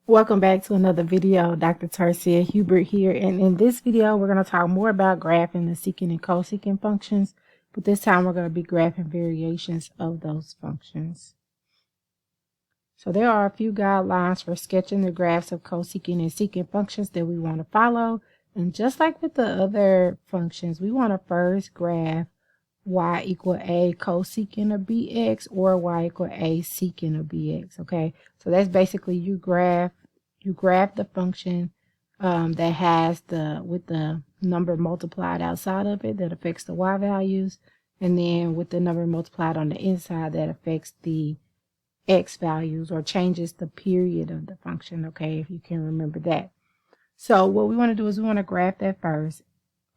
Welcome back to another video. Dr. Tarcia Hubert here, and in this video we're going to talk more about graphing the secant and cosecant functions, but this time we're going to be graphing variations of those functions. So there are a few guidelines for sketching the graphs of cosecant and secant functions that we want to follow, and just like with the other functions, we want to first graph y equal a cosecant of bx or y equal a secant of bx. Okay, so that's basically you graph the function that has with the number multiplied outside of it that affects the y values, and then with the number multiplied on the inside that affects the x values or changes the period of the function. Okay, if you can remember that. So what we want to do is we want to graph that first.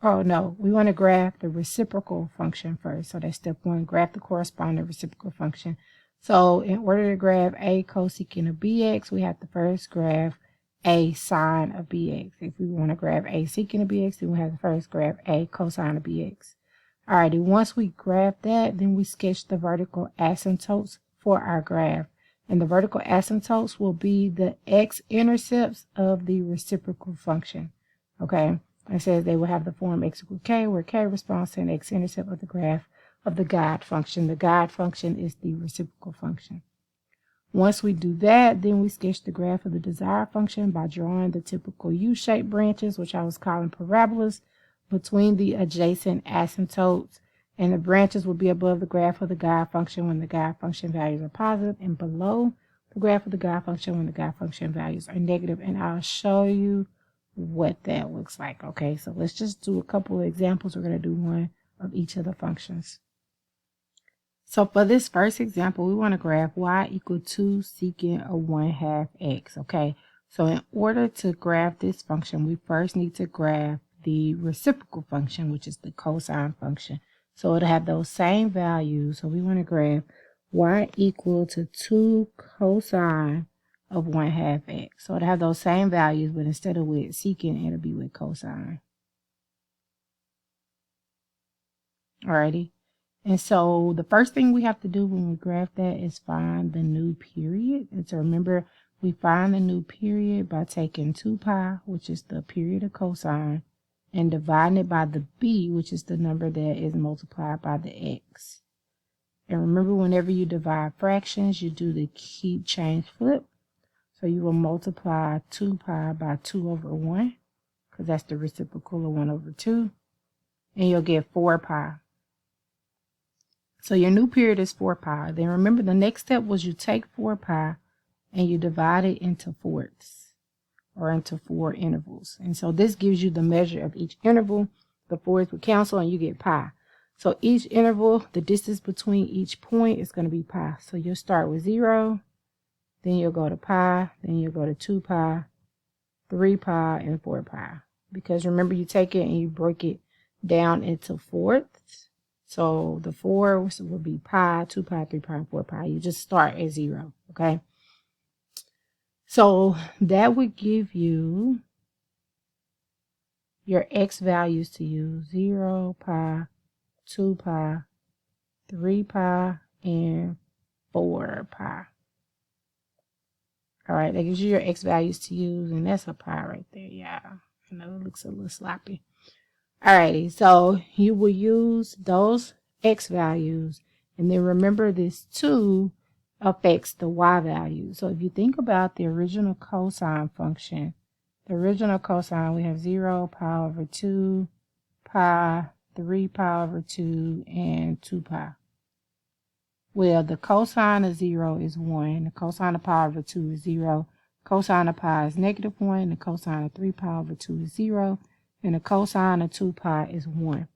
Oh no, we want to graph the reciprocal function first. So that's step one, graph the corresponding reciprocal function. So in order to graph a cosecant of bx, we have to first graph a sine of bx. If we want to graph a secant of bx, then we have to first graph a cosine of bx. Alrighty, once we graph that, then we sketch the vertical asymptotes for our graph. And the vertical asymptotes will be the x-intercepts of the reciprocal function. Okay. It says they will have the form x equals k, where k responds to an x-intercept of the graph of the guide function. The guide function is the reciprocal function. Once we do that, then we sketch the graph of the desired function by drawing the typical U-shaped branches, which I was calling parabolas, between the adjacent asymptotes. And the branches will be above the graph of the guide function when the guide function values are positive, and below the graph of the guide function when the guide function values are negative. And I'll show you what that looks like. Okay, so let's just do a couple of examples. We're going to do one of each of the functions. So for this first example, we want to graph y equal 2 secant of 1/2 x. Okay, so in order to graph this function, we first need to graph the reciprocal function, which is the cosine function. So it'll have those same values. So we want to graph y equal to 2 cosine of 1/2 x. So it'll have those same values, but instead of with secant, it'll be with cosine. Alrighty. And so the first thing we have to do when we graph that is find the new period. And so remember, we find the new period by taking 2 pi, which is the period of cosine, and dividing it by the b, which is the number that is multiplied by the x. And remember, whenever you divide fractions, you do the keep, change, flip. So you will multiply 2 pi by 2 over 1, because that's the reciprocal of 1 over 2. And you'll get 4 pi. So your new period is 4 pi. Then remember, the next step was you take 4 pi and you divide it into fourths, or into 4 intervals. And so this gives you the measure of each interval. The fourths would cancel and you get pi. So each interval, the distance between each point is going to be pi. So you'll start with 0. Then you'll go to pi, then you'll go to 2 pi, 3 pi, and 4 pi. Because remember, you take it and you break it down into fourths. So the 4 will be pi, 2 pi, 3 pi, and 4 pi. You just start at 0, okay? So that would give you your x values to use: 0, pi, 2 pi, 3 pi, and 4 pi. All right, that gives you your x values to use, and that's a pi right there. Yeah, I know it looks a little sloppy. Alrighty, so you will use those x values, and then remember, this 2 affects the y value. So if you think about the original cosine function, the original cosine, we have 0, pi over 2, pi, 3 pi over 2, and 2 pi. Well, the cosine of 0 is 1. The cosine of pi over 2 is 0. Cosine of pi is negative 1. The cosine of 3 pi over 2 is 0. And the cosine of 2 pi is 1.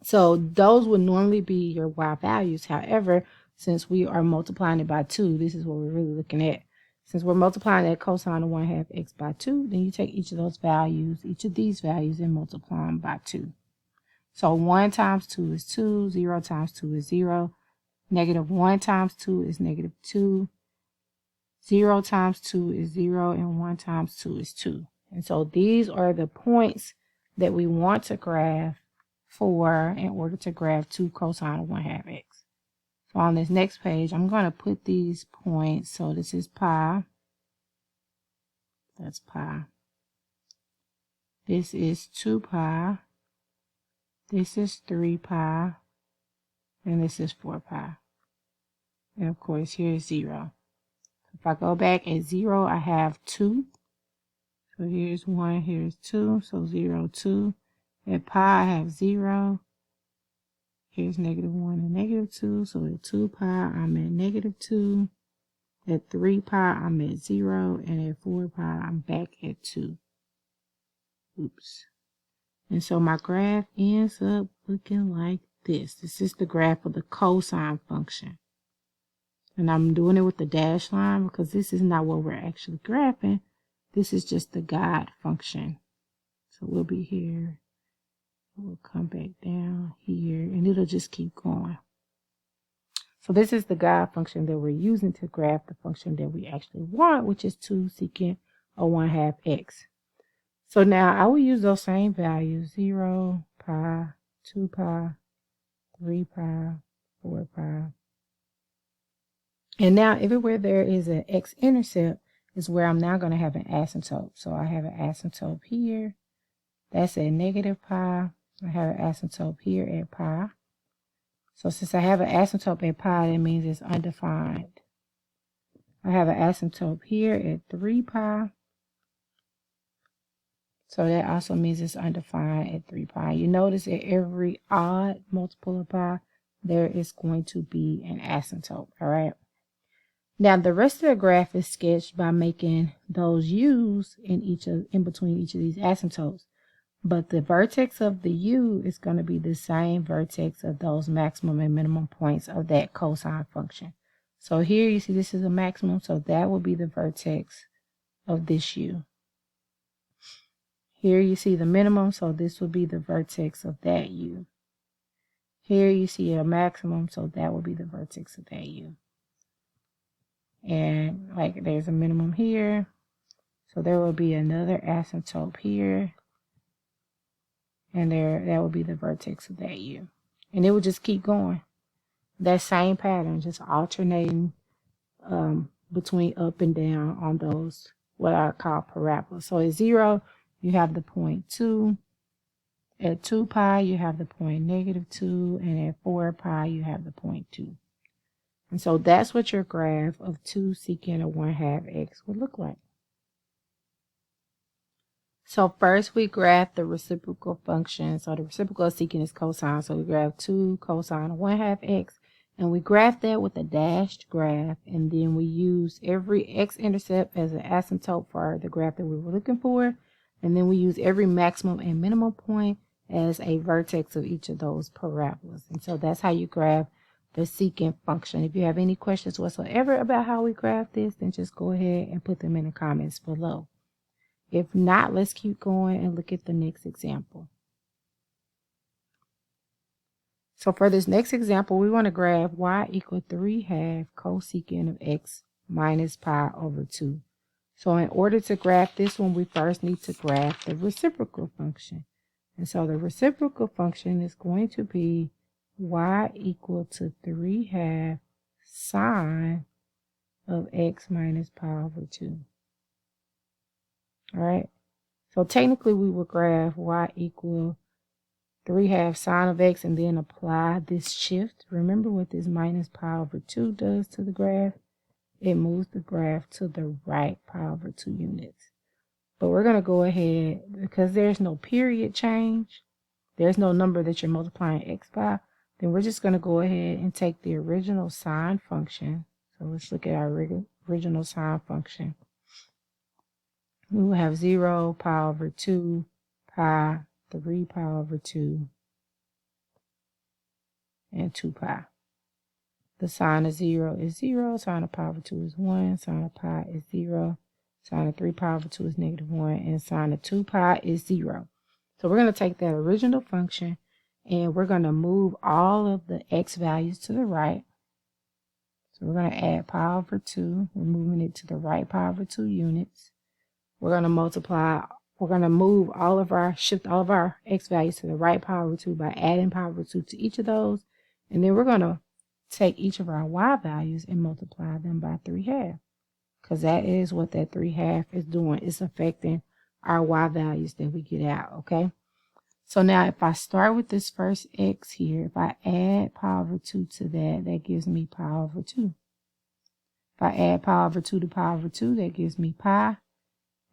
So those would normally be your y values. However, since we are multiplying it by 2, this is what we're really looking at. Since we're multiplying that cosine of 1/2 x by 2, then you take each of those values, each of these values, and multiply them by 2. So 1 times 2 is 2. 0 times 2 is 0. Negative 1 times 2 is negative 2. 0 times 2 is 0. And 1 times 2 is 2. And so these are the points that we want to graph in order to graph 2 cosine of 1/2 x. So on this next page, I'm going to put these points. So this is pi, That's pi. This is 2 pi. This is 3 pi. And this is 4 pi. And of course, here's 0. If I go back at 0, I have 2. So here's 1, here's 2. So 0, 2. At pi, I have 0. Here's negative 1 and negative 2. So at 2 pi, I'm at negative 2. At 3 pi, I'm at 0. And at 4 pi, I'm back at 2. Oops. And so my graph ends up looking like this. This is the graph of the cosine function. And I'm doing it with the dashed line because this is not what we're actually graphing. This is just the guide function. So we'll be here. We'll come back down here and it'll just keep going. So this is the guide function that we're using to graph the function that we actually want, which is 2 secant or 1/2 x. So now I will use those same values, 0, pi, 2 pi, 3 pi, 4 pi. And now everywhere there is an x-intercept is where I'm now going to have an asymptote. So I have an asymptote here. That's at negative pi. I have an asymptote here at pi. So since I have an asymptote at pi, that means it's undefined. I have an asymptote here at 3 pi. So that also means it's undefined at 3 pi. You notice at every odd multiple of pi, there is going to be an asymptote, all right? Now, the rest of the graph is sketched by making those u's in between each of these asymptotes. But the vertex of the u is going to be the same vertex of those maximum and minimum points of that cosine function. So here you see this is a maximum, so that will be the vertex of this u. Here you see the minimum, so this will be the vertex of that u. Here you see a maximum, so that will be the vertex of that u. And like there's a minimum here, so there will be another asymptote here. And that will be the vertex of that u. And it will just keep going. That same pattern, just alternating between up and down on those, what I call parabolas. So at 0, you have the point 2. At 2 pi, you have the point negative 2. And at 4 pi, you have the point 2. And so that's what your graph of 2 secant or 1/2 x would look like. So first we graph the reciprocal function. So the reciprocal of secant is cosine. So we graph 2 cosine of 1/2 x. And we graph that with a dashed graph. And then we use every x-intercept as an asymptote for the graph that we were looking for. And then we use every maximum and minimum point as a vertex of each of those parabolas. And so that's how you graph the secant function. If you have any questions whatsoever about how we graph this, then just go ahead and put them in the comments below. If not, let's keep going and look at the next example. So for this next example, we want to graph y equal 3/2 cosecant of x minus pi over 2. So in order to graph this one, we first need to graph the reciprocal function. And so the reciprocal function is going to be y equal to 3/2 sine of x minus pi over 2. All right. So technically we would graph y equal 3/2 sine of x and then apply this shift. Remember what this minus pi over 2 does to the graph? It moves the graph to the right pi over 2 units. But we're going to go ahead, because there's no period change, there's no number that you're multiplying x by, then we're just going to go ahead and take the original sine function. So let's look at our original sine function. We will have 0, pi over 2, pi, 3 pi over 2, and 2 pi. The sine of 0 is 0, sine of pi over 2 is 1, sine of pi is 0, sine of 3 pi over 2 is negative 1, and sine of 2 pi is 0. So we're going to take that original function and we're going to move all of the x values to the right. So we're going to add pi over 2. We're moving it to the right pi over 2 units. We're going to multiply, we're going to shift all of our x values to the right pi over 2 by adding pi over 2 to each of those. And then we're going to take each of our y values and multiply them by 3/2. because that is what that 3/2 is doing. It's affecting our y values that we get out, okay? So now if I start with this first x here, if I add pi over 2 to that, that gives me pi over 2. If I add pi over 2 to pi over 2, that gives me pi.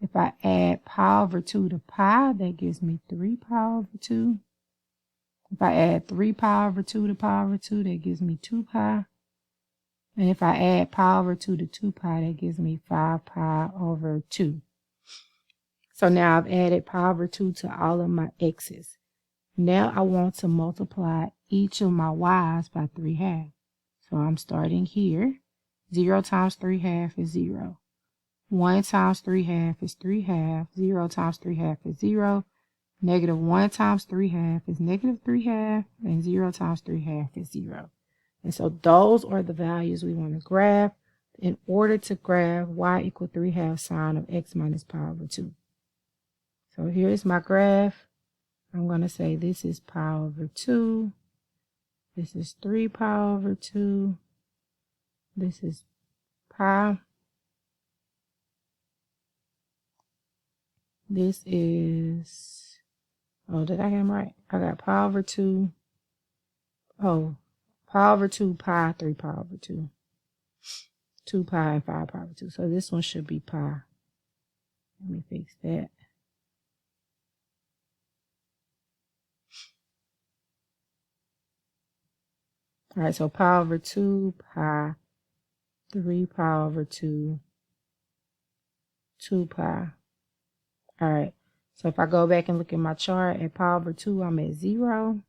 If I add pi over 2 to pi, that gives me 3 pi over 2. If I add 3 pi over 2 to pi over 2, that gives me 2 pi. And if I add pi over 2 to 2 pi, that gives me 5 pi over 2. So now I've added pi over 2 to all of my x's. Now I want to multiply each of my y's by 3/2. So I'm starting here. 0 times 3/2 is 0. 1 times 3/2 is 3/2. 0 times 3/2 is 0. Negative 1 times 3/2 is negative 3/2. And 0 times 3/2 is 0. And so those are the values we want to graph in order to graph y equal 3/2 sine of x minus pi over 2. So here's my graph. I'm going to say this is pi over 2. This is 3 pi over 2. This is pi. This is, oh, did I get them right? I got pi over 2. Oh, pi over 2, pi, 3 pi over 2. 2 pi and 5 pi over 2. So this one should be pi. Let me fix that. All right, so pi over 2, pi, 3 pi over 2, 2 pi. All right, so if I go back and look at my chart, at pi over 2, I'm at 0.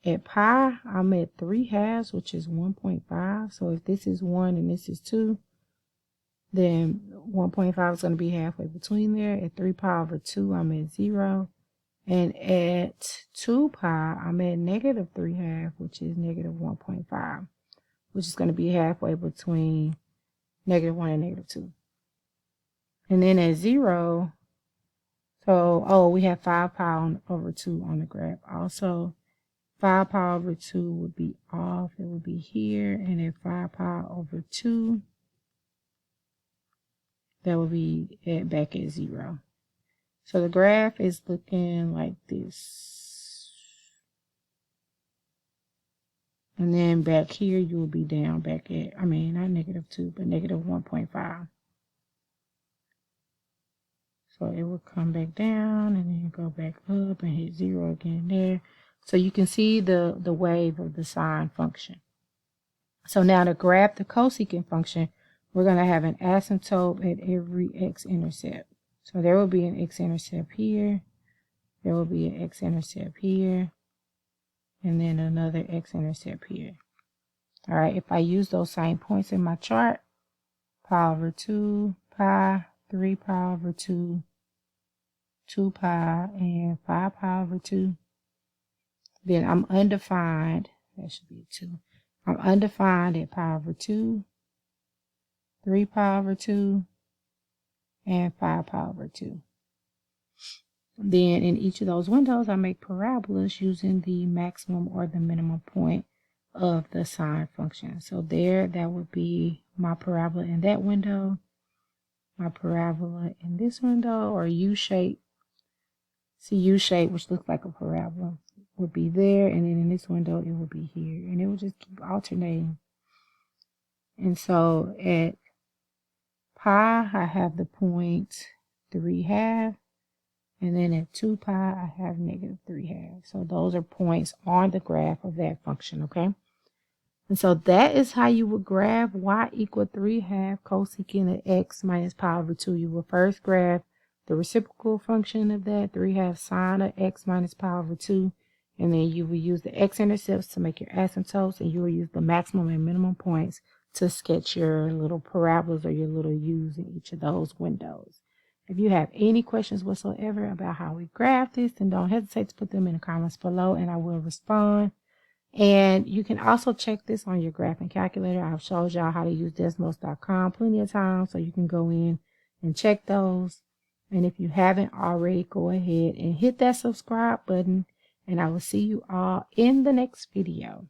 At pi, I'm at 3/2, which is 1.5. So if this is 1 and this is 2, then 1.5 is going to be halfway between there. At 3 pi over 2, I'm at 0. And at 2 pi, I'm at negative 3/2, which is negative 1.5, which is going to be halfway between negative 1 and negative 2. And then at 0, so, oh, we have 5 pi over 2 on the graph. Also, 5 pi over 2 would be off. It would be here. And at 5 pi over 2, that would be back at 0. So the graph is looking like this. And then back here, you will be down back at, I mean, not negative 2, but negative 1.5. So it will come back down and then go back up and hit 0 again there. So you can see the wave of the sine function. So now to graph the cosecant function, we're going to have an asymptote at every x-intercept. So there will be an x-intercept here. There will be an x-intercept here. And then another x-intercept here. All right, if I use those same points in my chart, pi over 2, pi, 3 pi over 2, 2 pi, and 5 pi over 2, then I'm undefined. That should be 2. I'm undefined at pi over 2, 3 pi over 2, and 5 pi over 2. Then in each of those windows, I make parabolas using the maximum or the minimum point of the sine function. So there, that would be my parabola in that window, my parabola in this window, or U-shape. See, U-shape, which looks like a parabola, would be there, and then in this window, it would be here, and it would just keep alternating. And so at pi, I have the point 3/2, and then at 2 pi, I have negative 3/2. So those are points on the graph of that function, okay? And so that is how you would graph y equal 3/2 cosecant of x minus pi over 2. You will first graph the reciprocal function of that, 3/2 sine of x minus pi over 2. And then you will use the x-intercepts to make your asymptotes, and you will use the maximum and minimum points to sketch your little parabolas or your little u's in each of those windows. If you have any questions whatsoever about how we graph this, then don't hesitate to put them in the comments below, and I will respond. And you can also check this on your graphing calculator. I've showed y'all how to use Desmos.com plenty of times, so you can go in and check those. And if you haven't already, go ahead and hit that subscribe button, and I will see you all in the next video.